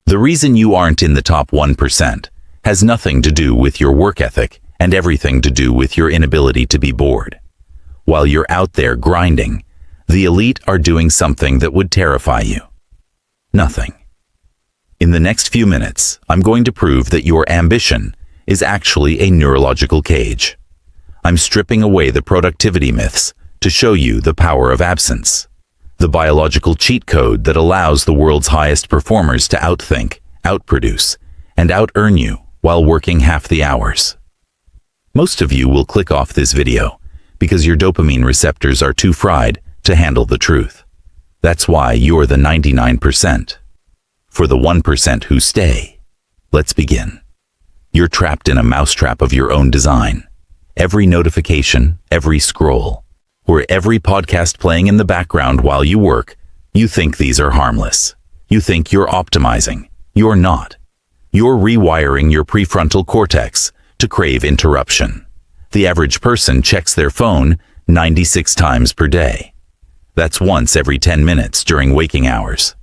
The reason you aren't in the top 1% has nothing to do with your work ethic and everything to do with your inability to be bored. While you're out there grinding, the elite are doing something that would terrify you. Nothing. In the next few minutes, I'm going to prove that your ambition is actually a neurological cage. I'm stripping away the productivity myths to show you the power of absence, the biological cheat code that allows the world's highest performers to outthink, outproduce, and out-earn you while working half the hours. Most of you will click off this video because your dopamine receptors are too fried to handle the truth. That's why you're the 99%. For the 1% who stay, let's begin. You're trapped in a mousetrap of your own design. Every notification, every scroll, or every podcast playing in the background while you work, you think these are harmless. You think you're optimizing. You're not. You're rewiring your prefrontal cortex to crave interruption. The average person checks their phone 96 times per day. That's once every 10 minutes during waking hours.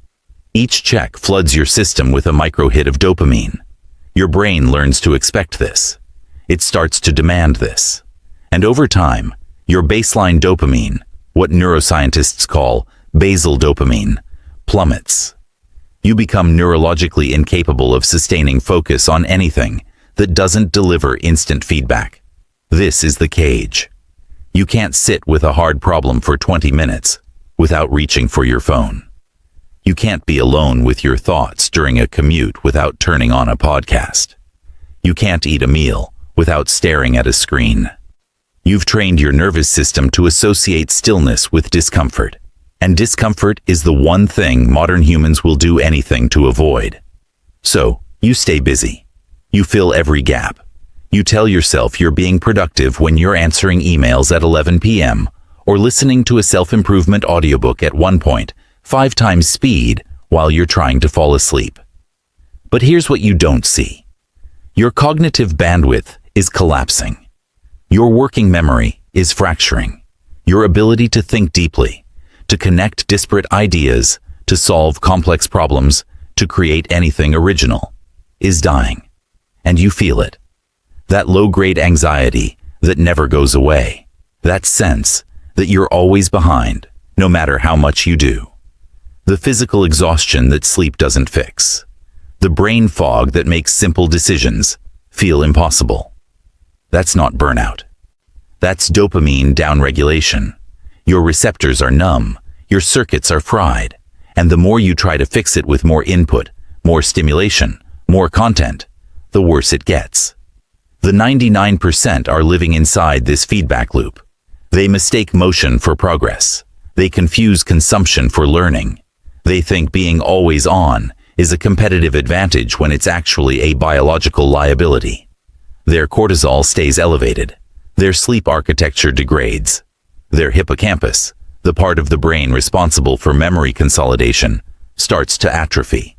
Each check floods your system with a micro-hit of dopamine. Your brain learns to expect this. It starts to demand this. And over time, your baseline dopamine, what neuroscientists call basal dopamine, plummets. You become neurologically incapable of sustaining focus on anything that doesn't deliver instant feedback. This is the cage. You can't sit with a hard problem for 20 minutes without reaching for your phone. You can't be alone with your thoughts during a commute without turning on a podcast. You can't eat a meal without staring at a screen. You've trained your nervous system to associate stillness with discomfort, and discomfort is the one thing modern humans will do anything to avoid. So, you stay busy. You fill every gap. You tell yourself you're being productive when you're answering emails at 11 p.m. or listening to a self-improvement audiobook at 1.5 times speed while you're trying to fall asleep. But here's what you don't see. Your cognitive bandwidth is collapsing. Your working memory is fracturing. Your ability to think deeply, to connect disparate ideas, to solve complex problems, to create anything original, is dying. And you feel it. That low-grade anxiety that never goes away. That sense that you're always behind, no matter how much you do. The physical exhaustion that sleep doesn't fix. The brain fog that makes simple decisions feel impossible. That's not burnout. That's dopamine downregulation. Your receptors are numb, your circuits are fried, and the more you try to fix it with more input, more stimulation, more content, the worse it gets. The 99% are living inside this feedback loop. They mistake motion for progress. They confuse consumption for learning. They think being always on is a competitive advantage when it's actually a biological liability. Their cortisol stays elevated. Their sleep architecture degrades. Their hippocampus, the part of the brain responsible for memory consolidation, starts to atrophy.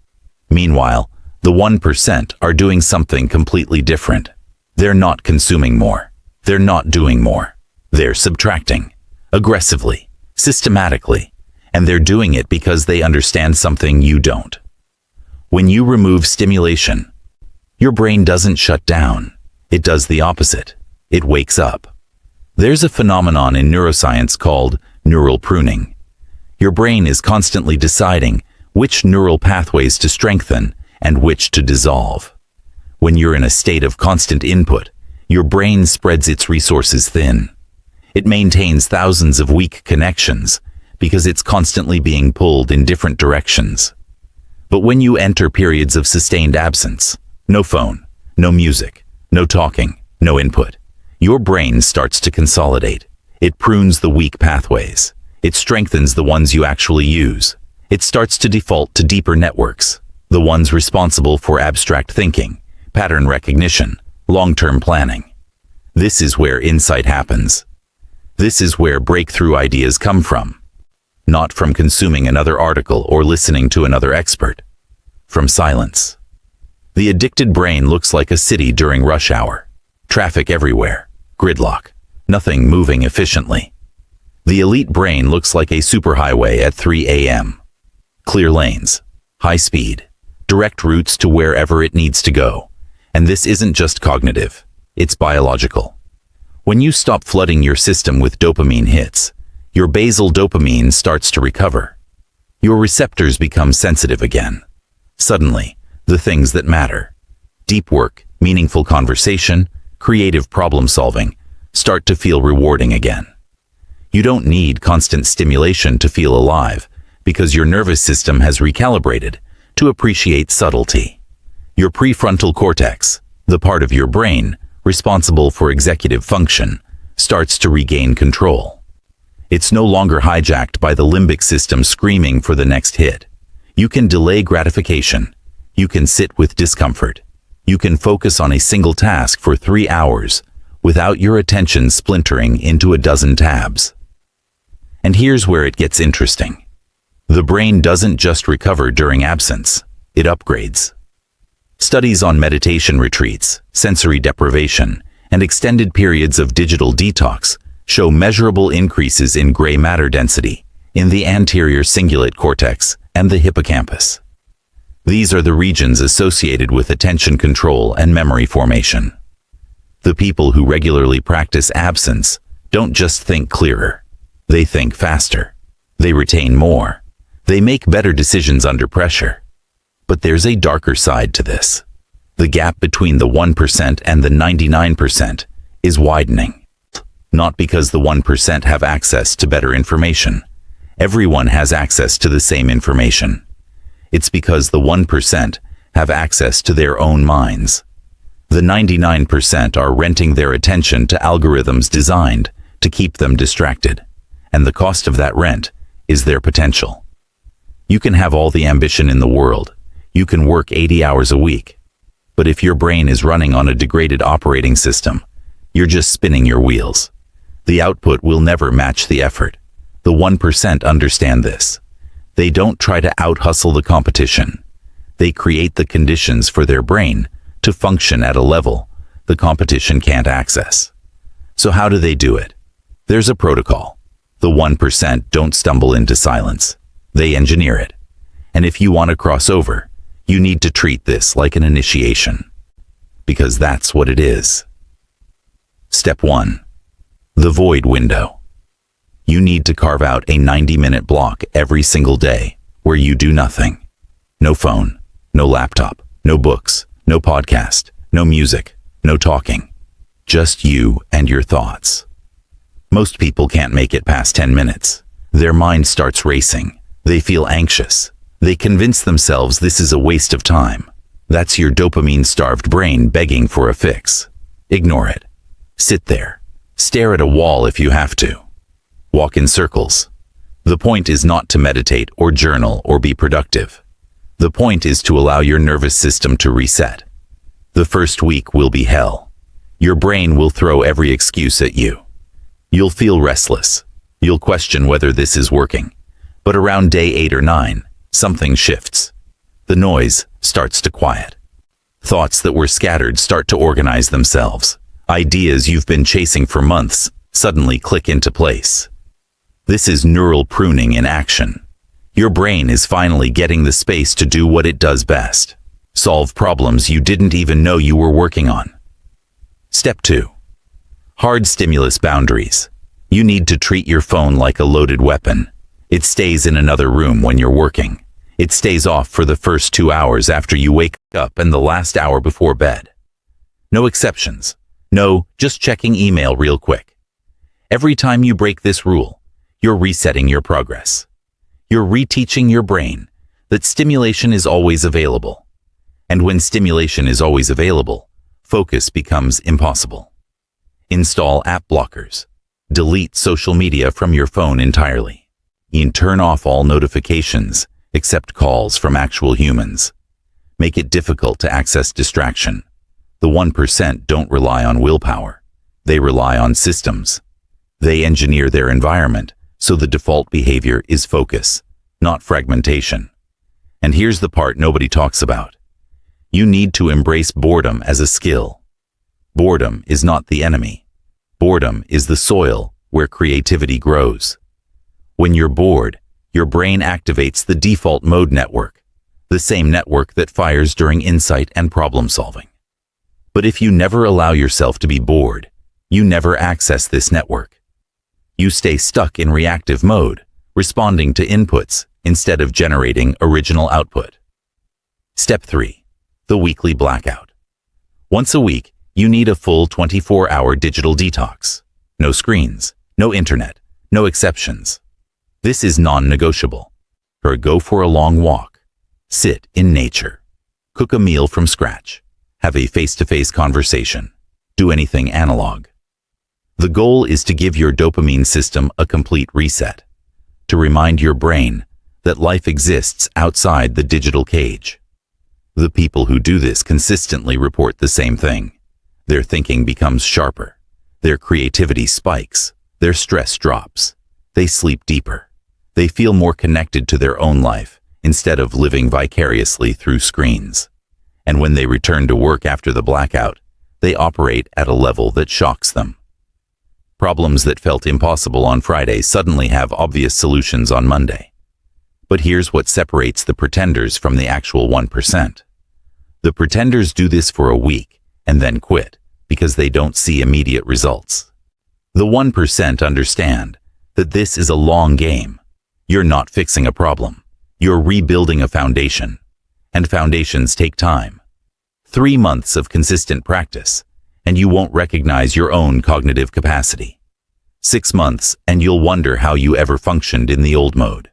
Meanwhile, the 1% are doing something completely different. They're not consuming more. They're not doing more. They're subtracting, aggressively, systematically, and they're doing it because they understand something you don't. When you remove stimulation, your brain doesn't shut down. It does the opposite. It wakes up. There's a phenomenon in neuroscience called neural pruning. Your brain is constantly deciding which neural pathways to strengthen and which to dissolve. When you're in a state of constant input, your brain spreads its resources thin. It maintains thousands of weak connections because it's constantly being pulled in different directions. But when you enter periods of sustained absence, no phone, no music, no talking, no input, your brain starts to consolidate. It prunes the weak pathways. It strengthens the ones you actually use. It starts to default to deeper networks, the ones responsible for abstract thinking, pattern recognition, long-term planning. This is where insight happens. This is where breakthrough ideas come from. Not from consuming another article or listening to another expert. From silence. The addicted brain looks like a city during rush hour. Traffic everywhere. Gridlock. Nothing moving efficiently. The elite brain looks like a superhighway at 3 a.m. Clear lanes. High speed. direct routes to wherever it needs to go. And this isn't just cognitive, it's biological. When you stop flooding your system with dopamine hits, your basal dopamine starts to recover. Your receptors become sensitive again. Suddenly, the things that matter, deep work, meaningful conversation, creative problem solving, start to feel rewarding again. You don't need constant stimulation to feel alive because your nervous system has recalibrated to appreciate subtlety. Your prefrontal cortex, the part of your brain responsible for executive function, starts to regain control. It's no longer hijacked by the limbic system screaming for the next hit. You can delay gratification. You can sit with discomfort. You can focus on a single task for 3 hours without your attention splintering into a dozen tabs. And here's where it gets interesting. The brain doesn't just recover during absence, it upgrades. Studies on meditation retreats, sensory deprivation, and extended periods of digital detox show measurable increases in gray matter density in the anterior cingulate cortex and the hippocampus. These are the regions associated with attention control and memory formation. The people who regularly practice absence don't just think clearer. They think faster. They retain more. They make better decisions under pressure. But there's a darker side to this. The gap between the 1% and the 99% is widening. Not because the 1% have access to better information. Everyone has access to the same information. It's because the 1% have access to their own minds. The 99% are renting their attention to algorithms designed to keep them distracted. And the cost of that rent is their potential. You can have all the ambition in the world. You can work 80 hours a week. But if your brain is running on a degraded operating system, you're just spinning your wheels. The output will never match the effort. The 1% understand this. They don't try to out-hustle the competition. They create the conditions for their brain to function at a level the competition can't access. So how do they do it? There's a protocol. The 1% don't stumble into silence. They engineer it. And if you want to cross over, you need to treat this like an initiation. Because that's what it is. Step 1. The void window. You need to carve out a 90-minute block every single day where you do nothing. No phone, no laptop, no books, no podcast, no music, no talking. Just you and your thoughts. Most people can't make it past 10 minutes. Their mind starts racing. They feel anxious. They convince themselves this is a waste of time. That's your dopamine-starved brain begging for a fix. Ignore it. Sit there. Stare at a wall if you have to. Walk in circles. The point is not to meditate or journal or be productive. The point is to allow your nervous system to reset. The first week will be hell. Your brain will throw every excuse at you. You'll feel restless. You'll question whether this is working. But around day 8 or 9, something shifts. The noise starts to quiet. Thoughts that were scattered start to organize themselves. Ideas you've been chasing for months suddenly click into place. This is neural pruning in action. Your brain is finally getting the space to do what it does best. Solve problems you didn't even know you were working on. Step 2. Hard stimulus boundaries. You need to treat your phone like a loaded weapon. It stays in another room when you're working. It stays off for the first 2 hours after you wake up and the last hour before bed. No exceptions. No, just checking email real quick. Every time you break this rule, you're resetting your progress. You're reteaching your brain that stimulation is always available. And when stimulation is always available, focus becomes impossible. Install app blockers. Delete social media from your phone entirely. And turn off all notifications except calls from actual humans. Make it difficult to access distraction. The 1% don't rely on willpower. They rely on systems. They engineer their environment so the default behavior is focus, not fragmentation. And here's the part nobody talks about. You need to embrace boredom as a skill. Boredom is not the enemy. Boredom is the soil where creativity grows. When you're bored, your brain activates the default mode network, the same network that fires during insight and problem solving. But if you never allow yourself to be bored, you never access this network. You stay stuck in reactive mode, responding to inputs instead of generating original output. Step 3. The weekly blackout. Once a week, you need a full 24-hour digital detox. No screens, no internet, no exceptions. This is non-negotiable. Go for a long walk. Sit in nature. Cook a meal from scratch. Have a face-to-face conversation. Do anything analog. The goal is to give your dopamine system a complete reset, to remind your brain that life exists outside the digital cage. The people who do this consistently report the same thing. Their thinking becomes sharper. Their creativity spikes. Their stress drops. They sleep deeper. They feel more connected to their own life instead of living vicariously through screens. And when they return to work after the blackout, they operate at a level that shocks them. Problems that felt impossible on Friday suddenly have obvious solutions on Monday. But here's what separates the pretenders from the actual 1%. The pretenders do this for a week and then quit because they don't see immediate results. The 1% understand that this is a long game. You're not fixing a problem. You're rebuilding a foundation. And foundations take time. 3 months of consistent practice, and you won't recognize your own cognitive capacity. 6 months, and you'll wonder how you ever functioned in the old mode.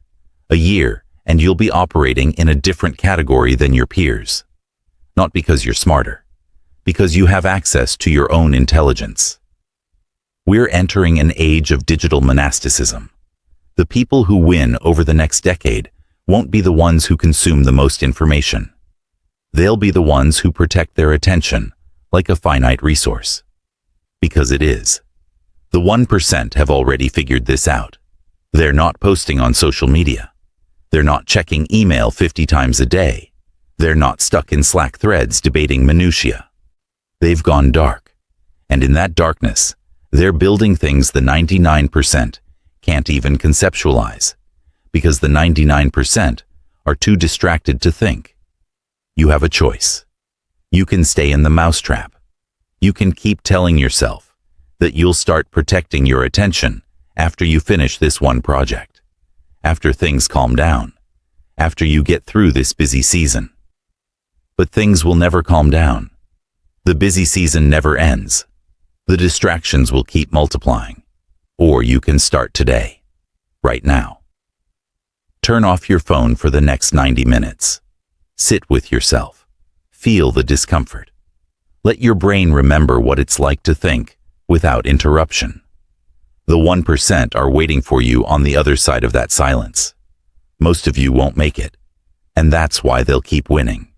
A year, and you'll be operating in a different category than your peers. Not because you're smarter, because you have access to your own intelligence. We're entering an age of digital monasticism. The people who win over the next decade won't be the ones who consume the most information. They'll be the ones who protect their attention like a finite resource. Because it is. The 1% have already figured this out. They're not posting on social media. They're not checking email 50 times a day. They're not stuck in Slack threads debating minutiae. They've gone dark. And in that darkness, they're building things the 99% can't even conceptualize, because the 99% are too distracted to think. You have a choice. You can stay in the mousetrap. You can keep telling yourself that you'll start protecting your attention after you finish this one project, after things calm down, after you get through this busy season. But things will never calm down. The busy season never ends. The distractions will keep multiplying. Or you can start today, right now. Turn off your phone for the next 90 minutes. Sit with yourself. Feel the discomfort. Let your brain remember what it's like to think without interruption. The 1% are waiting for you on the other side of that silence. Most of you won't make it, and that's why they'll keep winning.